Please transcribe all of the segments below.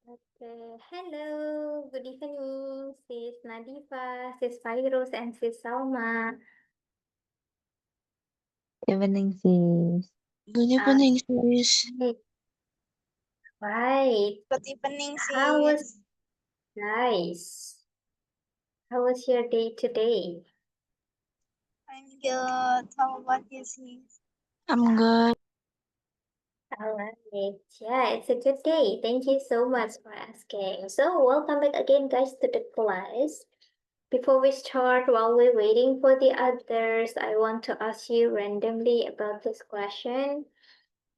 Okay. Hello, good evening, Sis Nadifa, Sis Fairuz, and Sis Salma. Evening, sis. Good Uh, evening, sis. right. Good evening, How was sis. nice? How was your day today? I'm good. How about you, sis? I'm good. All right. Yeah, it's a good day. Thank you so much for asking. So, welcome back again, guys, to the class. Before we start, while we're waiting for the others, I want to ask you randomly about this question.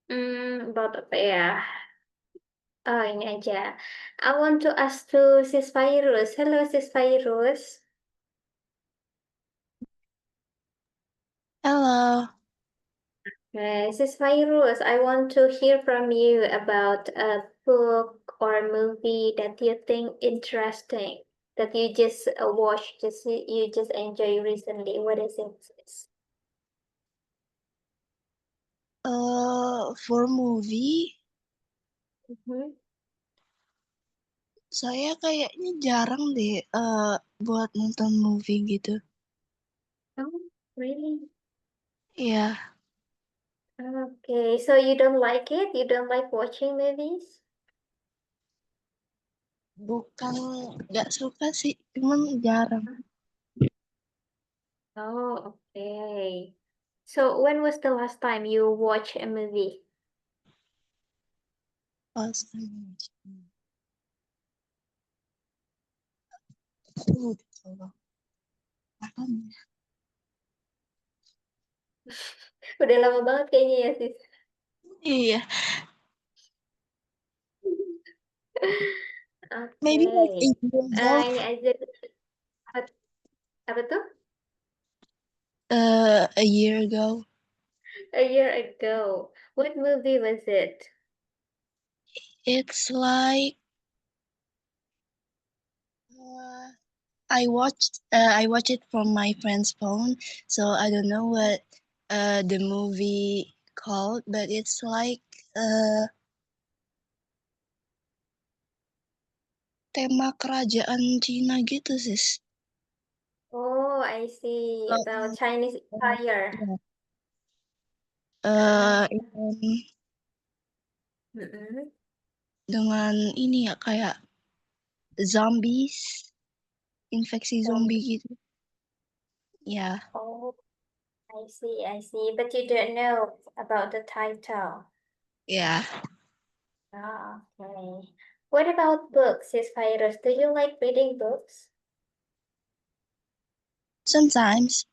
About apa ya? Oh, ini aja. I want to ask to Sis Fairuz. Hello, Sis Fairuz. Hello. Sis Fairuz, I want to hear from you about a book or movie that you think interesting, that you just watched, you just enjoy recently. What is it, sis? For movie, Mhm. saya kayaknya jarang deh buat nonton movie gitu. Oh, really? Iya, Okay, so you don't like it? You don't like watching movies? bukan nggak suka sih, cuman jarang. Oh, okay. So when was the last time you watched a movie? Pas kapan ya? Udah lama banget kayaknya ya, sis. Iya, maybe like Okay. 8 years ago. Ini aja. Apa, apa tuh? A year ago. A year ago. What movie was it? It's like I watched it from my friend's phone, so I don't know what the movie called, but it's like tema kerajaan Cina gitu, sis. Oh, I see. Oh, About Chinese Empire. iya. Ah, mm-mm. Dengan ini ya kayak zombies, infeksi zombie gitu. Ya, Oh, I see, I see. But you don't know about the title. ya. Ah, okay. What about books, sis Virus? Do you like reading books? Sometimes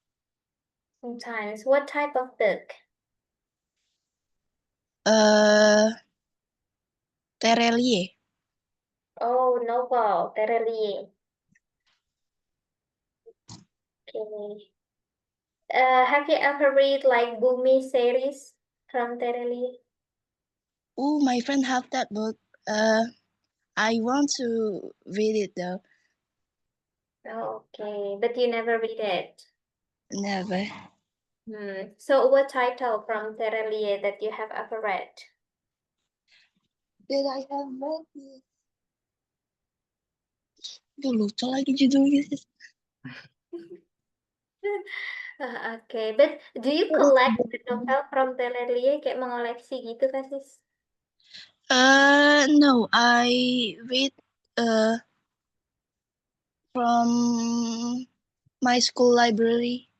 Sometimes. What type of book? Terelie. Oh, novel, Terelie. Okay. Have you ever read like Bumi series from Terelie? Oh, my friend have that book. I want to read it though. Oh, okay, but you never read it. Never. So what title from Terelie that you have ever read? Did I have read it? Duh, lupa lagi judulnya, sis. Okay, but do you collect the novel from Terelie kayak mengoleksi gitu kan sis? No, I read from my school library.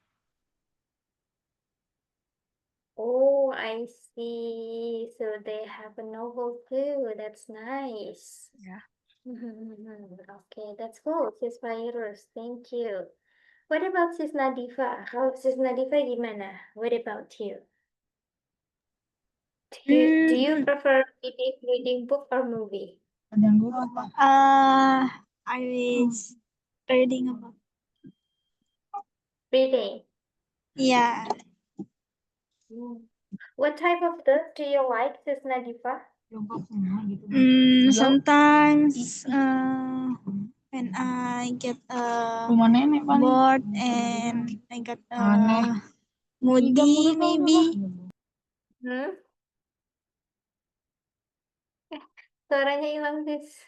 Oh, I see. So they have a novel too. That's nice. Yeah. Okay, that's cool, Sis Virus. Thank you. What about Sis Nadifa? How Sis Nadifa gimana? What about you? Do you prefer reading book or movie? I was reading about. Reading. Yeah. What type of book do you like, Sis Nadifa? Sometimes when I get bored and I get moody, maybe. Hmm? Suaranya hilang, Sis.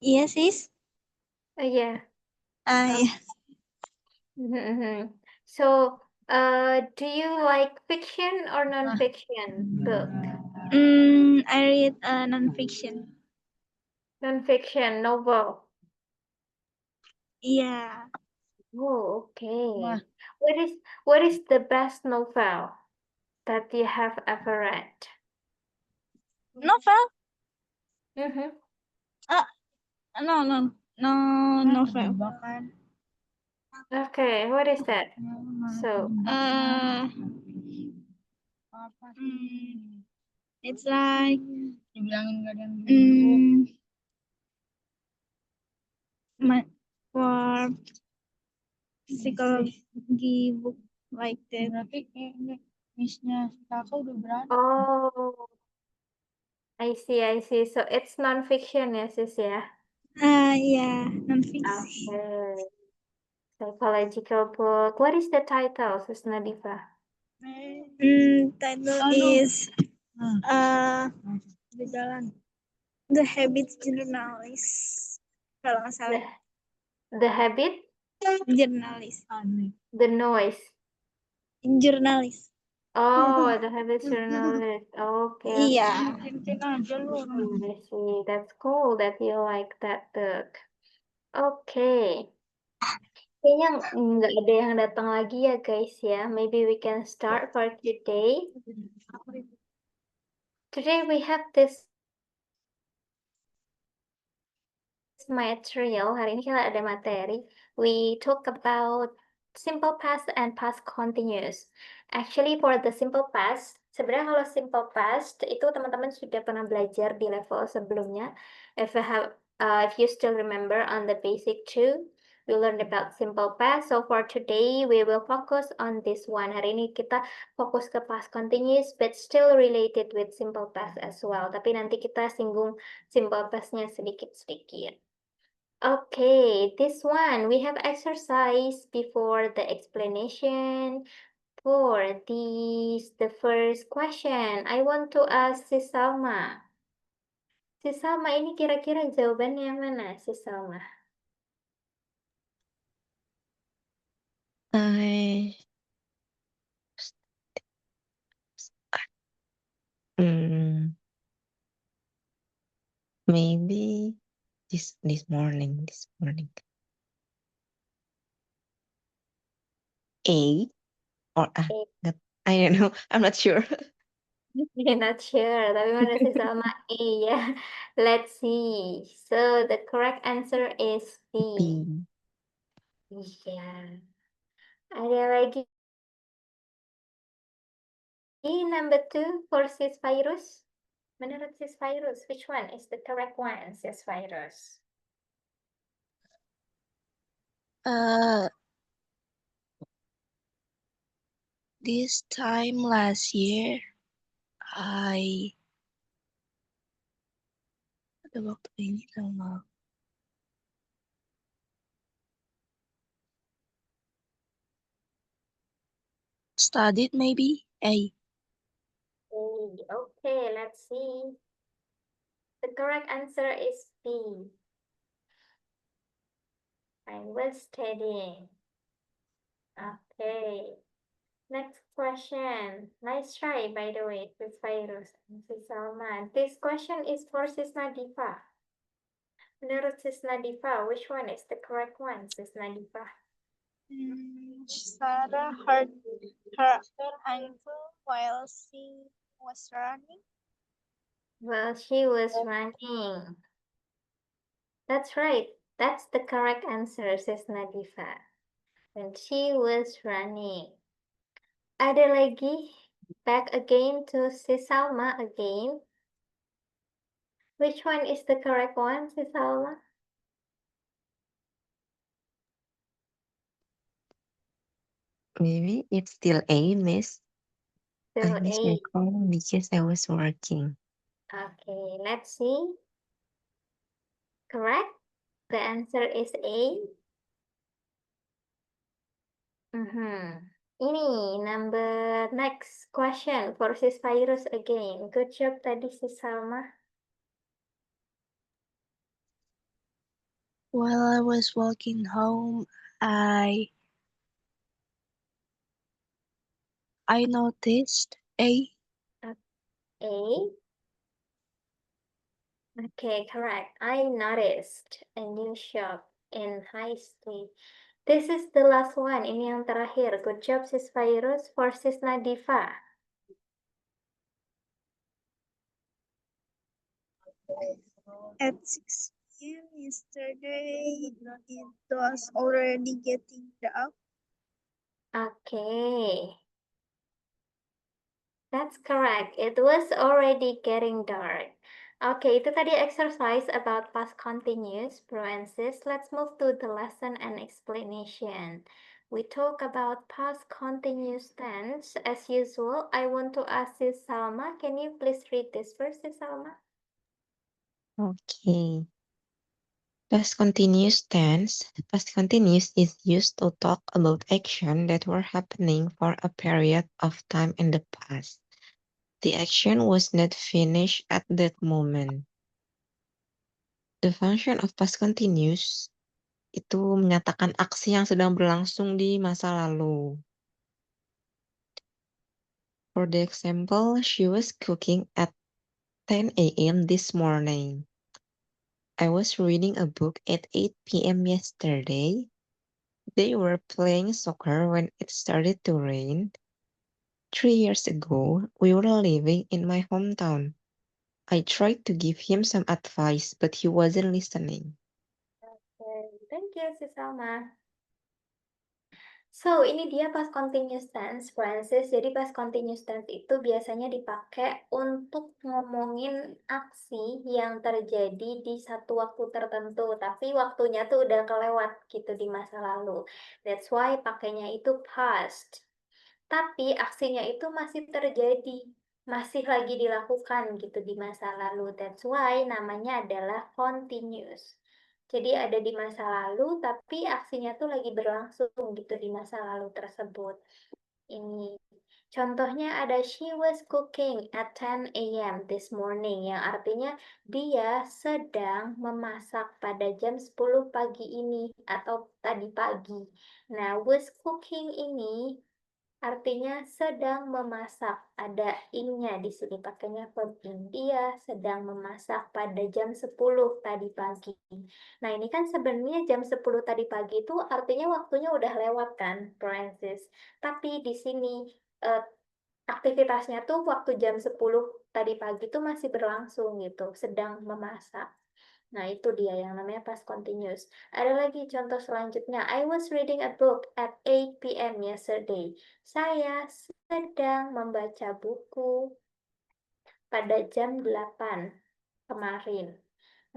Iya, sis. Yeah. Iya. Mhm. So, do you like fiction or non-fiction book? I read non-fiction. Non-fiction novel. Iya. Oh, okay. What is the best novel that you have ever read? Novel? Mm-hmm. No novel. Okay, what is that? So, It's like for psychology book like that. oh, I see. So it's non-fiction, yes, yeah. Yeah, non-fiction. Okay. Psychological book. What is the title, Sis Nadifa? Title is The Habits Journalist. Kalau nggak salah. The Habit, Journalist. The Noise. Journalist. Oh, The Habit Journalist. Okay. Iya. I see. That's cool that you like that book. Okay. Kayaknya nggak ada yang datang lagi ya guys ya. Maybe we can start for today. Today we have this material. Hari ini kita ada materi. We talk about simple past and past continuous. Actually for the simple past, sebenarnya kalau simple past itu teman-teman sudah pernah belajar di level sebelumnya. If you still remember on the basic 2, we learned about simple past. So for today we will focus on this one. Hari ini kita fokus ke past continuous but still related with simple past as well. Tapi nanti kita singgung simple past-nya sedikit-sedikit. Okay, this one we have exercise before the explanation. For the first question, I want to ask si Salma. Si Salma ini kira-kira jawabannya yang mana, si Salma? I maybe this morning. A or A. I don't know. I'm not sure. You're not sure, tapi mana si Salma A ya. Let's see. So the correct answer is B. B. Iya. Ada lagi number 2 for sis virus. Menurut sis virus, which one is the correct one, sis virus? This time last year, ada waktu ini tanggal. Studied maybe A. Okay, let's see. The correct answer is B. I was studying. Okay. Next question. Nice try, by the way, with virus and Sis Salman. This question is for Sis Nadifa. Menurut Sis Nadifa, which one is the correct one, Sis Nadifa? Sarah hurt her ankle while she was running. Well, she was running. That's right. That's the correct answer, Sis Nadifa. When she was running. Ada lagi? Back again to Sis Salma again. Which one is the correct one, Sis Salma? Maybe it's still A, Miss. Still I miss A. my call because I was working. Okay, let's see. Correct? The answer is A. Ini number next question for Sis Virus again. Good job tadi Sis Salma. While I was walking home, I noticed a A. Okay, correct. I noticed a new shop in High Street. This is the last one. Ini yang terakhir. Good job, Sis Virus versus Nadifa. At 6 p.m. yesterday, it was already getting dark. Okay. That's correct. It was already getting dark. Okay, itu tadi exercise about past continuous, bro and sis. Let's move to the lesson and explanation. We talk about past continuous tense. As usual, I want to ask Sis Salma. Can you please read this first, Sis Salma? Okay. Past continuous tense. Past continuous is used to talk about action that were happening for a period of time in the past. The action was not finished at that moment. The function of past continuous itu menyatakan aksi yang sedang berlangsung di masa lalu. For the example, she was cooking at 10 a.m. this morning. I was reading a book at 8 p.m. yesterday. They were playing soccer when it started to rain. 3 years ago, we were living in my hometown. I tried to give him some advice, but he wasn't listening. Okay, thank you, Sis Salma. So, ini dia past continuous tense, Francis. Jadi, past continuous tense itu biasanya dipakai untuk ngomongin aksi yang terjadi di satu waktu tertentu, tapi waktunya tuh udah kelewat gitu di masa lalu. That's why pakainya itu past. Tapi aksinya itu masih terjadi, masih lagi dilakukan gitu di masa lalu. That's why namanya adalah continuous. Jadi ada di masa lalu, tapi aksinya tuh lagi berlangsung gitu di masa lalu tersebut. Ini contohnya ada she was cooking at 10 a.m. this morning, yang artinya dia sedang memasak pada jam 10 pagi ini atau tadi pagi. Nah, was cooking ini artinya sedang memasak. Ada ing-nya di sini pakainya verb ing. Dia sedang memasak pada jam 10 tadi pagi. Nah, ini kan sebenarnya jam 10 tadi pagi itu artinya waktunya udah lewat kan, Francis. Tapi di sini aktivitasnya tuh waktu jam 10 tadi pagi itu masih berlangsung gitu, sedang memasak. Nah, itu dia yang namanya past continuous. Ada lagi contoh selanjutnya. I was reading a book at 8 p.m. yesterday. Saya sedang membaca buku pada jam 8 kemarin.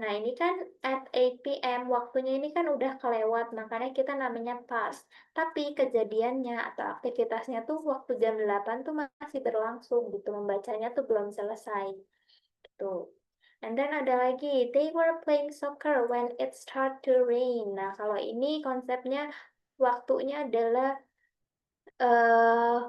Nah, ini kan at 8 p.m. waktunya ini kan udah kelewat, makanya kita namanya past. Tapi kejadiannya atau aktivitasnya tuh waktu jam 8 tuh masih berlangsung gitu, membacanya tuh belum selesai. Gitu. And then ada lagi, they were playing soccer when it start to rain. Nah, kalau ini konsepnya waktunya adalah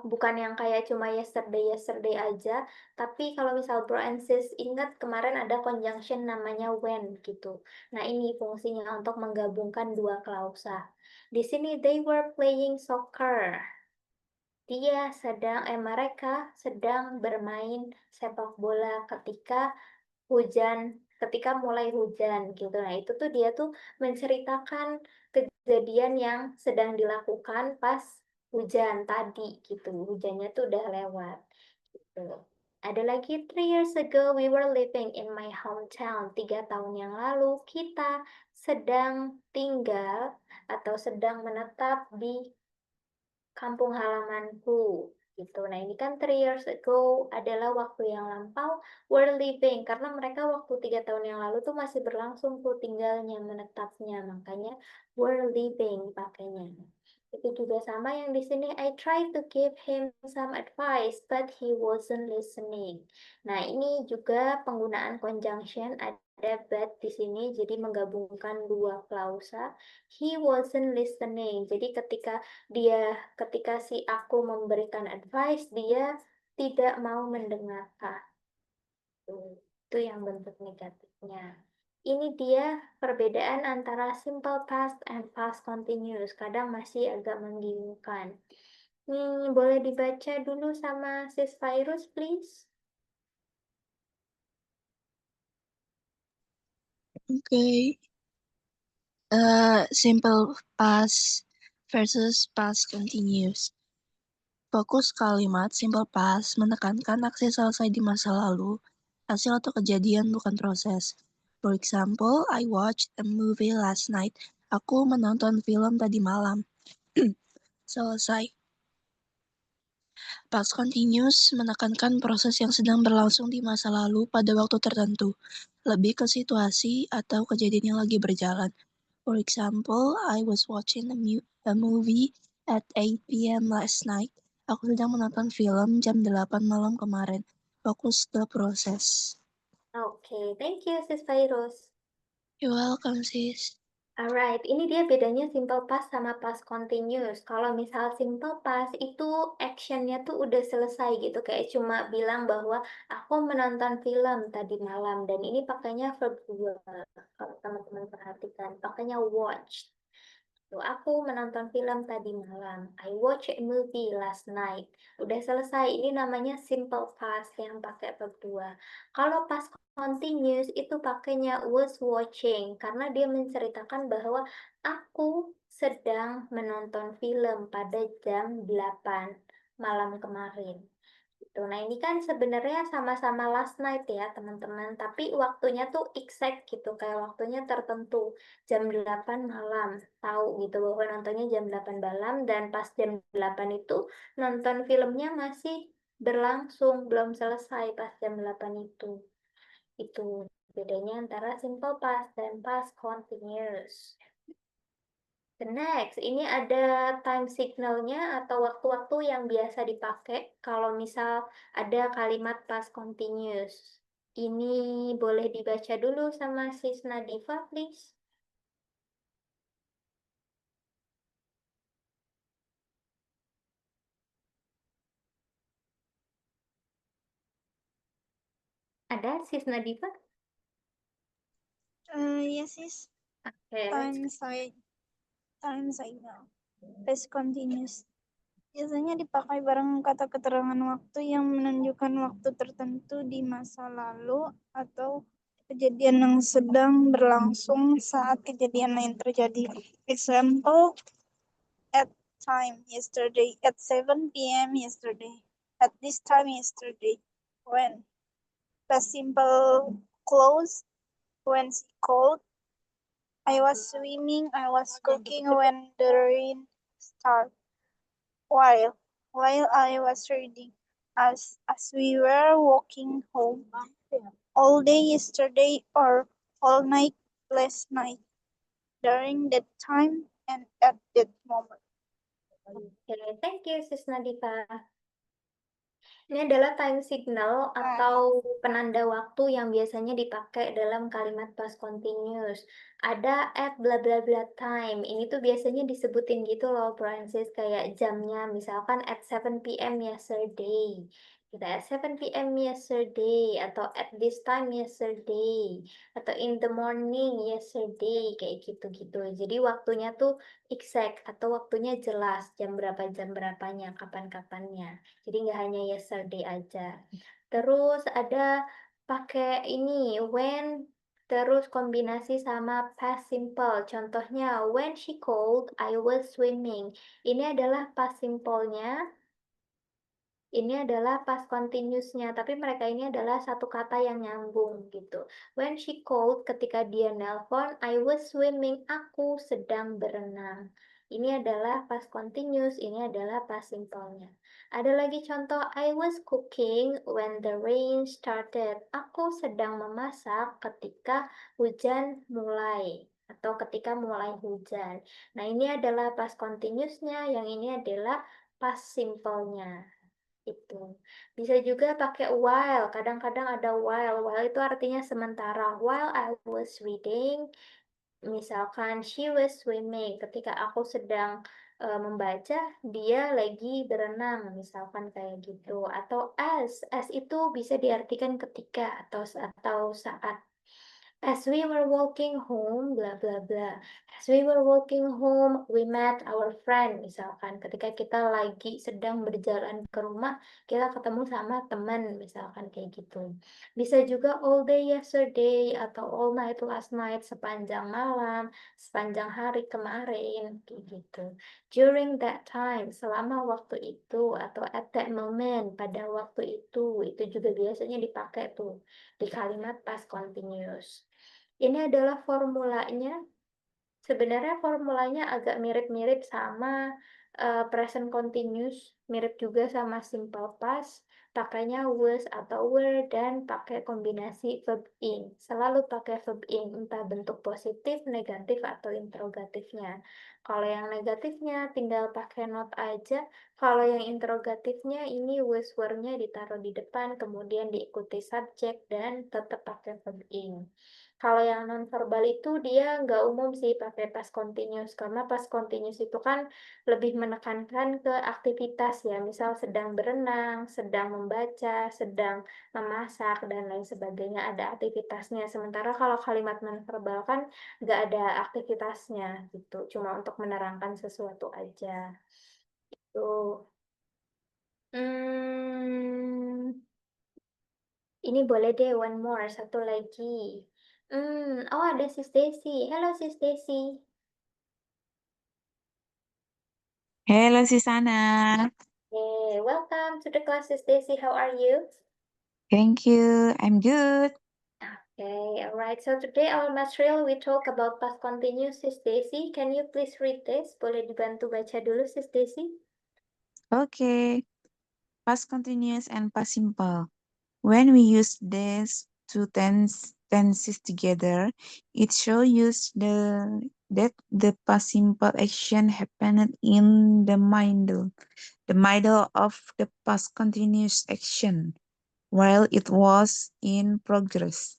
bukan yang kayak cuma yesterday aja, tapi kalau misal bro and sis ingat kemarin ada conjunction namanya when gitu. Nah, ini fungsinya untuk menggabungkan dua klausa. Di sini they were playing soccer. Mereka sedang bermain sepak bola ketika mulai hujan gitu. Nah, itu tuh dia tuh menceritakan kejadian yang sedang dilakukan pas hujan tadi gitu. Hujannya tuh udah lewat gitu. Ada lagi 3 years ago we were living in my hometown. 3 tahun yang lalu kita sedang tinggal atau sedang menetap di kampung halamanku gitu. Nah, ini kan 3 years ago adalah waktu yang lampau, were living karena mereka waktu 3 tahun yang lalu tuh masih berlangsung tuh tinggalnya, menetapnya, makanya were living pakainya. Itu juga sama yang di sini I tried to give him some advice but he wasn't listening. Nah, ini juga penggunaan conjunction ada but di sini jadi menggabungkan dua klausa. He wasn't listening. Jadi ketika si aku memberikan advice, dia tidak mau mendengarkan. Itu yang bentuk negatifnya. Ini dia perbedaan antara simple past and past continuous. Kadang masih agak membingungkan. Boleh dibaca dulu sama Sis Virus, please? Okay. Simple past versus past continuous. Fokus kalimat simple past menekankan aksi selesai di masa lalu, hasil atau kejadian bukan proses. For example, I watched a movie last night. Aku menonton film tadi malam. Selesai. Past continuous menekankan proses yang sedang berlangsung di masa lalu pada waktu tertentu, lebih ke situasi atau kejadian yang lagi berjalan. For example, I was watching a movie at 8 p.m. last night. Aku sedang menonton film jam 8 malam kemarin. Fokus ke proses. Oke, thank you, Sis Virus. You're welcome, sis. Alright, ini dia bedanya simple past sama past continuous. Kalau misal simple past itu actionnya tuh udah selesai gitu, kayak cuma bilang bahwa aku menonton film tadi malam, dan ini pakainya verb 2. Kalau teman-teman perhatikan, pakainya watch. Tuh, aku menonton film tadi malam. I watched a movie last night. Udah selesai. Ini namanya simple past yang pakai verb 2. Kalau past continuous itu pakainya was watching karena dia menceritakan bahwa aku sedang menonton film pada jam 8 malam kemarin. Gitu. Nah, ini kan sebenarnya sama-sama last night ya, teman-teman. Tapi waktunya tuh exact gitu, kayak waktunya tertentu. Jam 8 malam, tahu gitu bahwa nontonnya jam 8 malam, dan pas jam 8 itu nonton filmnya masih berlangsung, belum selesai pas jam 8 itu. Itu bedanya antara simple past dan past continuous. The next, ini ada time signalnya atau waktu-waktu yang biasa dipakai kalau misal ada kalimat past continuous. Ini boleh dibaca dulu sama Sis Nadifa, please. Ada Sis Nadifa? Yes, sis. Oke, Time signal. Past continuous. Biasanya dipakai bareng kata keterangan waktu yang menunjukkan waktu tertentu di masa lalu atau kejadian yang sedang berlangsung saat kejadian lain terjadi. Example, at time yesterday, at 7 p.m. yesterday, at this time yesterday, when. Past simple close, when she called. I was swimming, I was cooking when the rain started. While I was reading, as we were walking home, all day yesterday or all night last night, during that time and at that moment. Oke, thank you Sis Nadifa. Ini adalah time signal atau penanda waktu yang biasanya dipakai dalam kalimat past continuous. Ada at bla bla bla time. Ini tuh biasanya disebutin gitu loh, Francis, kayak jamnya. Misalkan at 7 p.m. yesterday. Kita at 7 p.m. yesterday, atau at this time yesterday, atau in the morning yesterday, kayak gitu-gitu. Jadi waktunya tuh exact atau waktunya jelas, jam berapanya, kapan-kapannya. Jadi nggak hanya yesterday aja. Terus ada pakai ini when, terus kombinasi sama past simple. Contohnya when she called I was swimming. Ini adalah past simple-nya. Ini adalah past continuous-nya, tapi mereka ini adalah satu kata yang nyambung gitu. When she called, ketika dia nelpon, I was swimming, aku sedang berenang. Ini adalah past continuous, ini adalah past simple-nya. Ada lagi contoh, I was cooking when the rain started. Aku sedang memasak ketika hujan mulai, atau ketika mulai hujan. Nah, ini adalah past continuous-nya, yang ini adalah past simple-nya. Itu bisa juga pakai while. Kadang-kadang ada while itu artinya sementara. While I was reading, misalkan she was swimming, ketika aku sedang membaca, dia lagi berenang, misalkan kayak gitu. Atau as itu bisa diartikan ketika atau saat. As we were walking home, bla bla bla. As we were walking home, we met our friend. Misalkan ketika kita lagi sedang berjalan ke rumah, kita ketemu sama teman, misalkan kayak gitu. Bisa juga all day yesterday atau all night last night, sepanjang malam, sepanjang hari kemarin, kayak gitu. During that time, selama waktu itu atau at that moment, pada waktu itu juga biasanya dipakai tuh di kalimat past continuous. Ini adalah formulanya. Sebenarnya formulanya agak mirip-mirip sama present continuous, mirip juga sama simple past, pakainya was atau were dan pakai kombinasi verb in. Selalu pakai verb in, entah bentuk positif, negatif atau interrogatifnya. Kalau yang negatifnya tinggal pakai not aja, kalau yang interrogatifnya ini was were-nya ditaruh di depan, kemudian diikuti subjek dan tetap pakai verb in. Kalau yang nonverbal itu dia nggak umum sih pakai past continuous, karena past continuous itu kan lebih menekankan ke aktivitas ya, misal sedang berenang, sedang membaca, sedang memasak, dan lain sebagainya, ada aktivitasnya. Sementara kalau kalimat nonverbal kan nggak ada aktivitasnya gitu, cuma untuk menerangkan sesuatu aja. Tuh. Ini boleh deh one more, satu lagi. Oh ada Sis Desi. Halo Sis Desi. Hello Susana, Hey, welcome to the class Sis Desi. How are you? thank you. I'm good. Okay, alright. So today our material we talk about past continuous Sis Desi. Can you please read this? Boleh dibantu baca dulu Sis Desi? Okay, past continuous and past simple. When we use these two tenses together, it shows that the past simple action happened in the middle of the past continuous action, while it was in progress.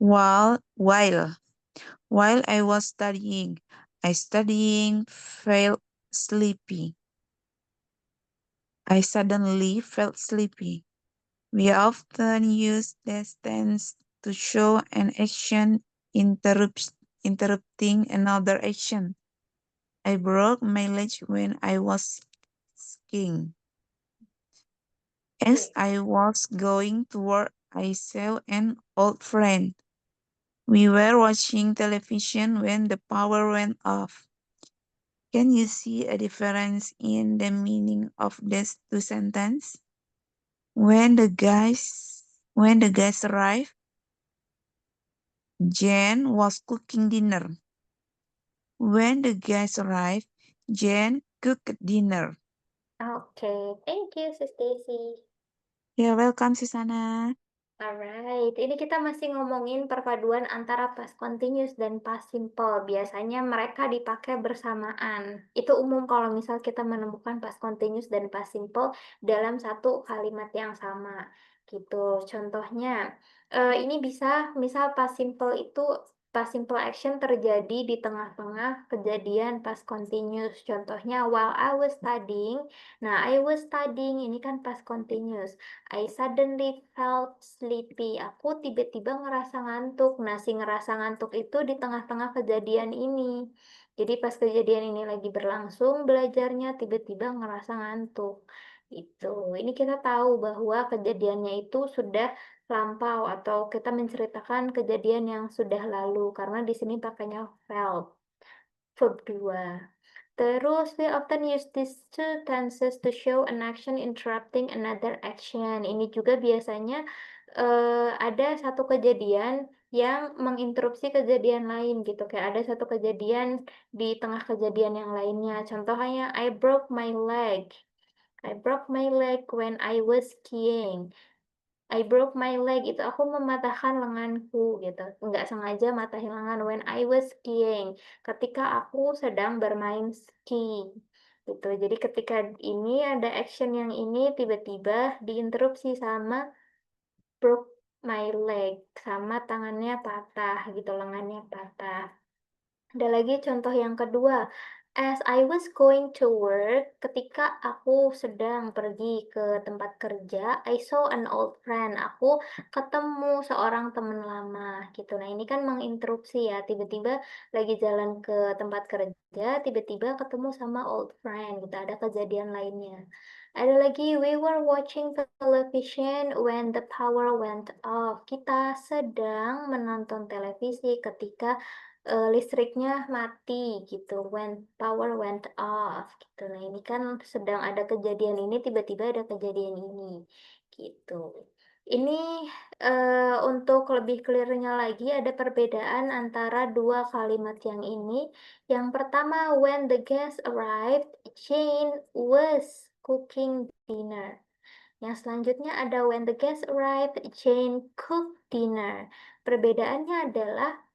While I was studying, felt sleepy. I suddenly felt sleepy. We often use this tense to show an action interrupting another action. I broke my leg when I was skiing. As I was going to work, I saw an old friend. We were watching television when the power went off. Can you see a difference in the meaning of these two sentences? When the guys arrived, Jen was cooking dinner. When the guys arrived, Jen cooked dinner. Okay, thank you Sis Desi. You're welcome, Susana. Alright, ini kita masih ngomongin perpaduan antara past continuous dan past simple. Biasanya mereka dipakai bersamaan. Itu umum kalau misal kita menemukan past continuous dan past simple dalam satu kalimat yang sama. Gitu. Contohnya, ini bisa, misal past simple itu past simple action terjadi di tengah-tengah kejadian past continuous. Contohnya, while I was studying. Nah, I was studying ini kan past continuous. I suddenly felt sleepy. Aku tiba-tiba ngerasa ngantuk. Nah, si ngerasa ngantuk itu di tengah-tengah kejadian ini. Jadi pas kejadian ini lagi berlangsung, belajarnya tiba-tiba ngerasa ngantuk. Itu. Ini kita tahu bahwa kejadiannya itu sudah lampau atau kita menceritakan kejadian yang sudah lalu karena di sini pakainya felt. Verb 2. Terus, we often use these two tenses to show an action interrupting another action. Ini juga biasanya ada satu kejadian yang menginterupsi kejadian lain gitu. Kayak ada satu kejadian di tengah kejadian yang lainnya. Contohnya, I broke my leg. I broke my leg when I was skiing. I broke my leg itu aku mematahkan lenganku gitu. Nggak sengaja matahin lengan when I was skiing. Ketika aku sedang bermain ski. Gitu. Jadi ketika ini ada action yang ini tiba-tiba diinterupsi sama broke my leg. Sama tangannya patah gitu, lengannya patah. Ada lagi contoh yang kedua. As I was going to work, ketika aku sedang pergi ke tempat kerja, I saw an old friend. Aku ketemu seorang teman lama gitu. Nah, ini kan menginterupsi ya. Tiba-tiba lagi jalan ke tempat kerja, tiba-tiba ketemu sama old friend gitu. Ada kejadian lainnya. Ada lagi, we were watching television when the power went off. Kita sedang menonton televisi ketika listriknya mati gitu, when power went off gitu. Nah, ini kan sedang ada kejadian ini, tiba-tiba ada kejadian ini gitu. Ini untuk lebih clear-nya lagi ada perbedaan antara dua kalimat yang ini. Yang pertama, when the guest arrived, Jane was cooking dinner. Yang selanjutnya ada when the guest arrived, Jane cooked dinner. Perbedaannya adalah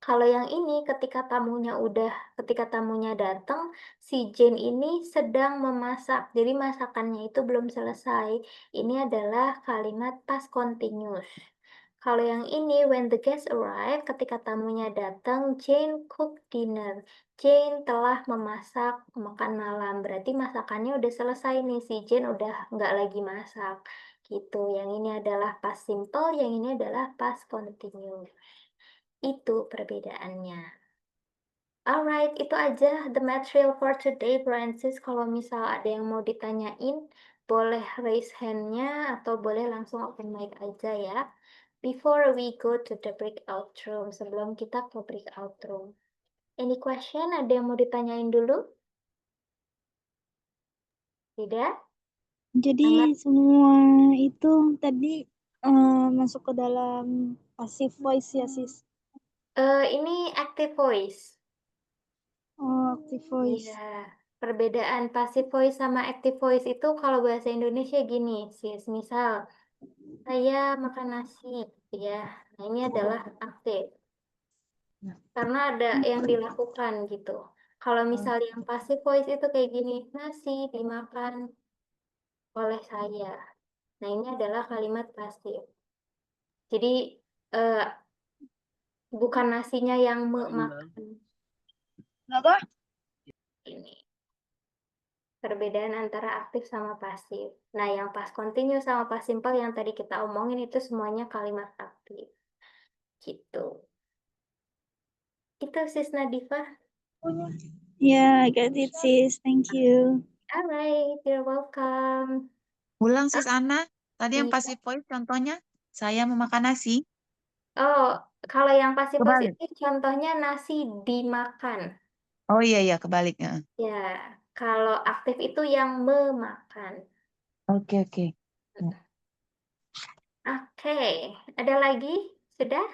kalau yang ini ketika tamunya datang, si Jane ini sedang memasak. Jadi masakannya itu belum selesai. Ini adalah kalimat past continuous. Kalau yang ini, when the guest arrive, ketika tamunya datang, Jane cook dinner. Jane telah memasak makan malam. Berarti masakannya udah selesai nih. Si Jane udah nggak lagi masak. Gitu. Yang ini adalah past simple, yang ini adalah past continuous. Itu perbedaannya. Alright, itu aja the material for today, Francis. Kalau misal ada yang mau ditanyain, boleh raise hand-nya atau boleh langsung open mic aja ya. Before we go to the breakout room, sebelum kita ke breakout room. Any question? Ada yang mau ditanyain dulu? Tidak? Jadi Amat. semua itu tadi masuk ke dalam passive voice ya, sis? Ini active voice. Oh, active voice. Iya, perbedaan passive voice sama active voice itu kalau bahasa Indonesia gini, sis. Misal, saya makan nasi, gitu ya. Nah, ini adalah aktif, karena ada yang dilakukan gitu. Kalau misal yang passive voice itu kayak gini, nasi dimakan oleh saya. Nah, ini adalah kalimat pasif. Jadi, eh, bukan nasinya yang makan. Kenapa? Ini perbedaan antara aktif sama pasif. Nah, yang past continue sama past simple yang tadi kita omongin itu semuanya kalimat aktif. Gitu. Itu sis Nadifa. Ya, I got it, sis. Thank you. Alright, you're welcome. Ulang sis Ana, tadi yang Iya. passive voice contohnya, saya memakan nasi. Oh, kalau yang passive voice Kebalik. itu contohnya nasi dimakan. Oh iya, iya, kebaliknya. Ya, kalau aktif itu yang memakan. Oke, oke. Oke, ada lagi? Sudah?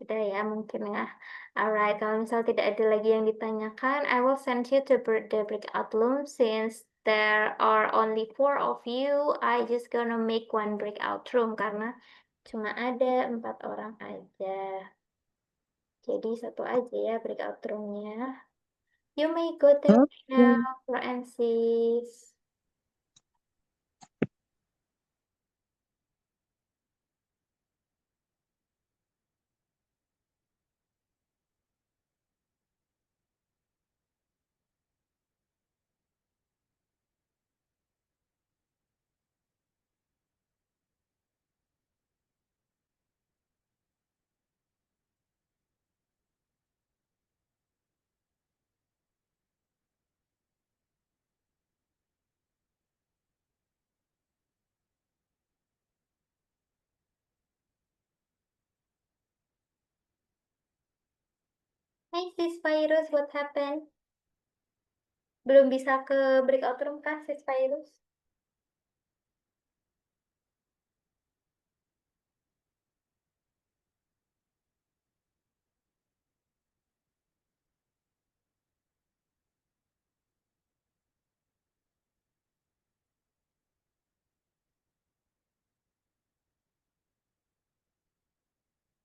Sudah ya, mungkin ya. Alright, kalau misal tidak ada lagi yang ditanyakan, I will send you to the breakout room since there are only 4 of you. I just gonna make one breakout room karena cuma ada 4 orang aja. Jadi satu aja ya breakout room-nya. You may go there Oke. now, Francis. Hey sis Virus, what happened? Belum bisa ke breakout room kah sis Virus?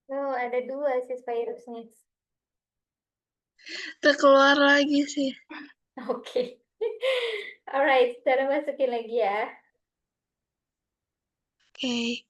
Oh, ada dua sis Virusnya. Terkeluar lagi sih. Oke. Alright, cara masukin lagi ya. Oke.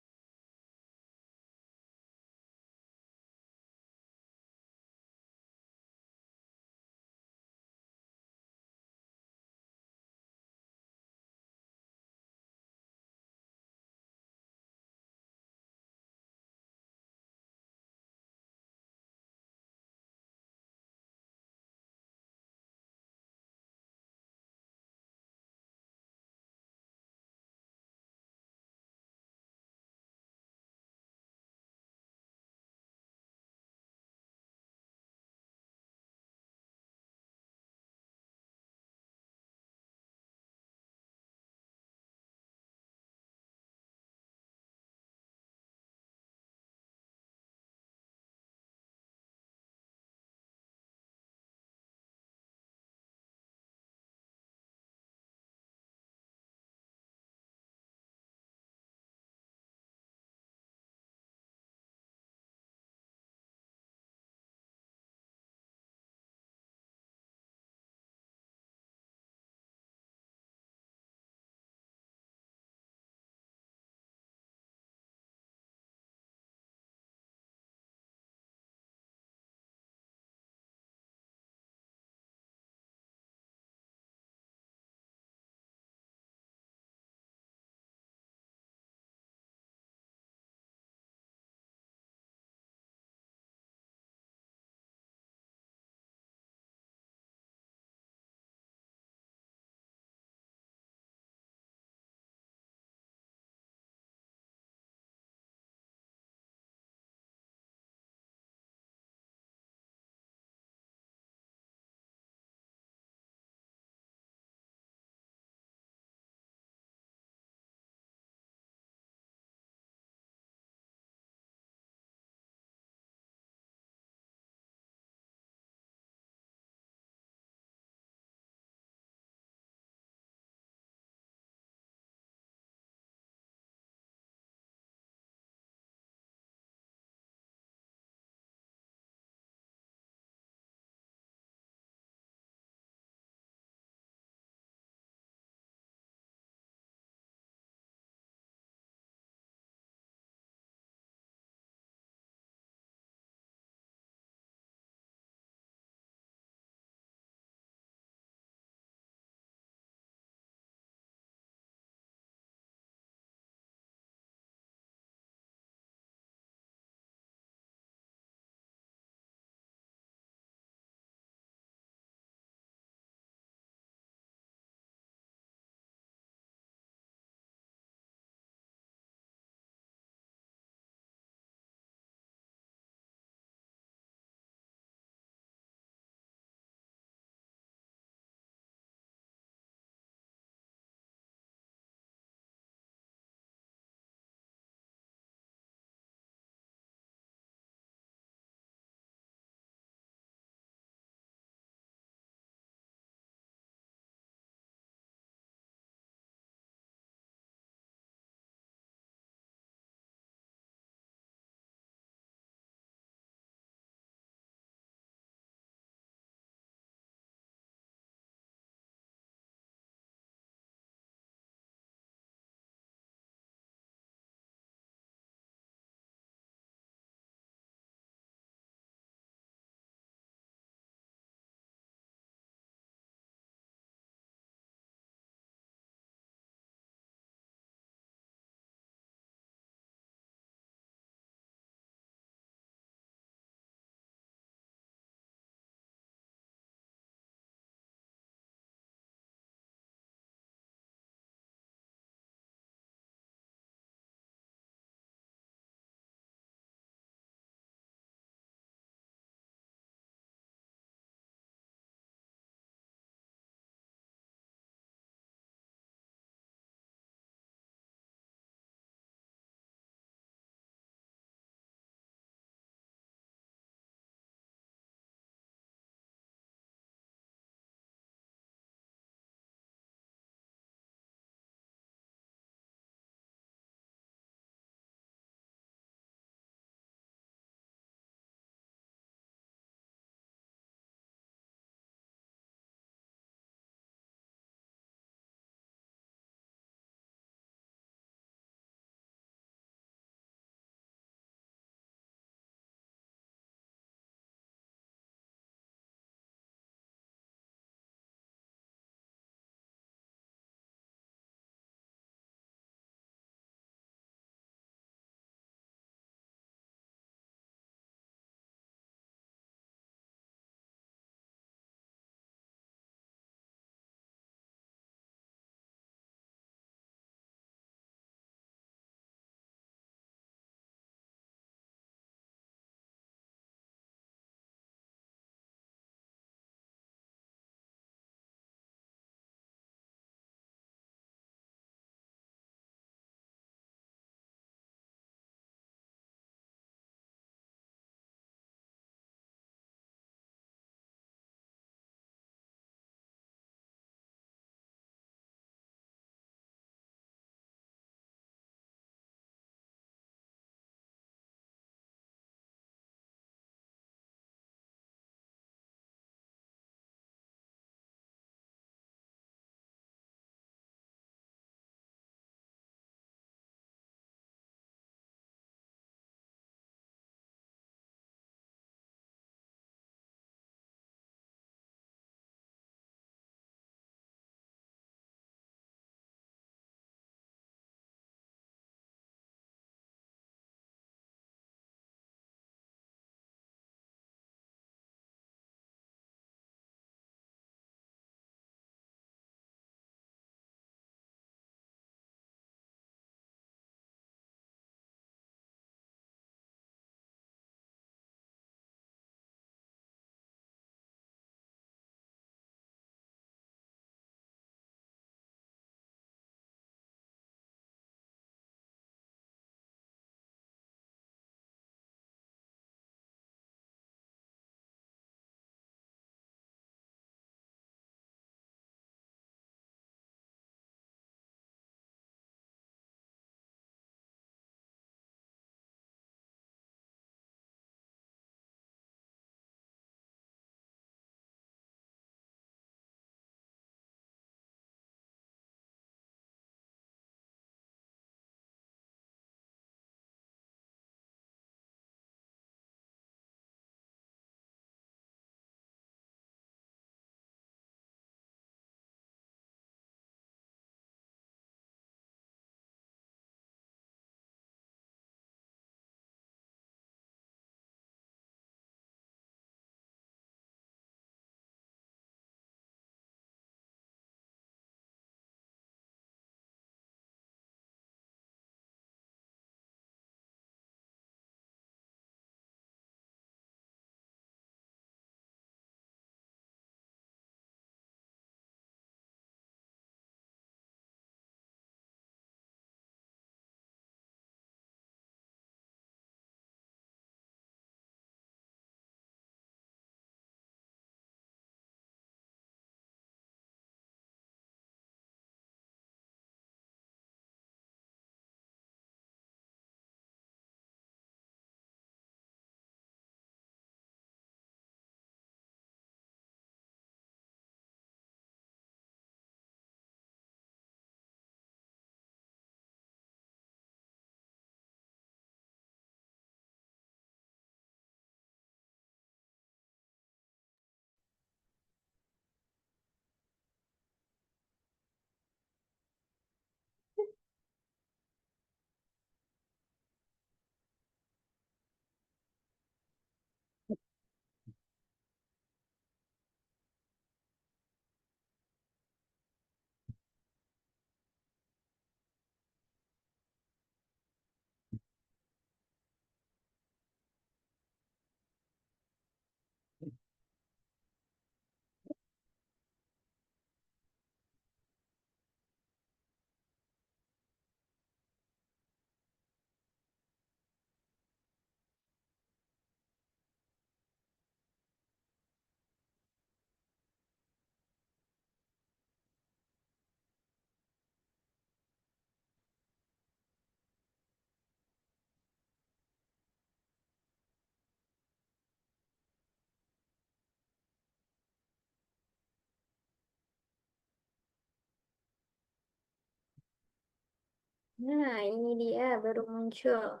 Nah, ini dia baru muncul.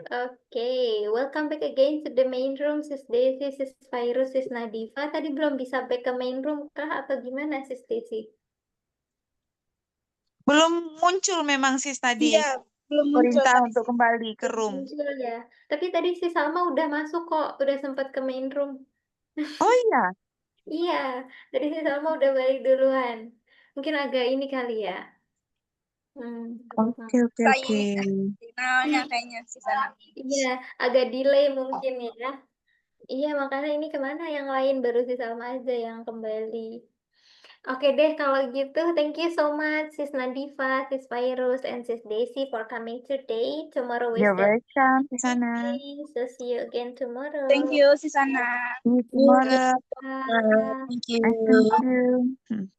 Oke, welcome back again to the main room, Sis Desi, Sis Virus, Sis Nadifa. Tadi belum bisa back ke main room kah atau gimana, Sis Desi? Belum muncul memang sis tadi Iya, belum muncul perintah tadi untuk sih. kembali ke Belum room. muncul ya. Tapi tadi si Salma udah masuk kok, udah sempat ke main room. Oh iya, Iya, tadi si Salma udah balik duluan. Mungkin agak ini kali ya. oke oke Saya oke. sinyalnya kayaknya sih sana. Iya, agak delay mungkin ya. Iya, makanya ini kemana yang lain baru si Salma aja yang kembali. Oke deh, kalau gitu, thank you so much, Sis Nadifa, Sis Virus, and Sis Desi for coming today. Tomorrow is You're the welcome, Susana. day, so see you again tomorrow. Thank you, Sisana. See you tomorrow. Bye. Thank you. Thank you.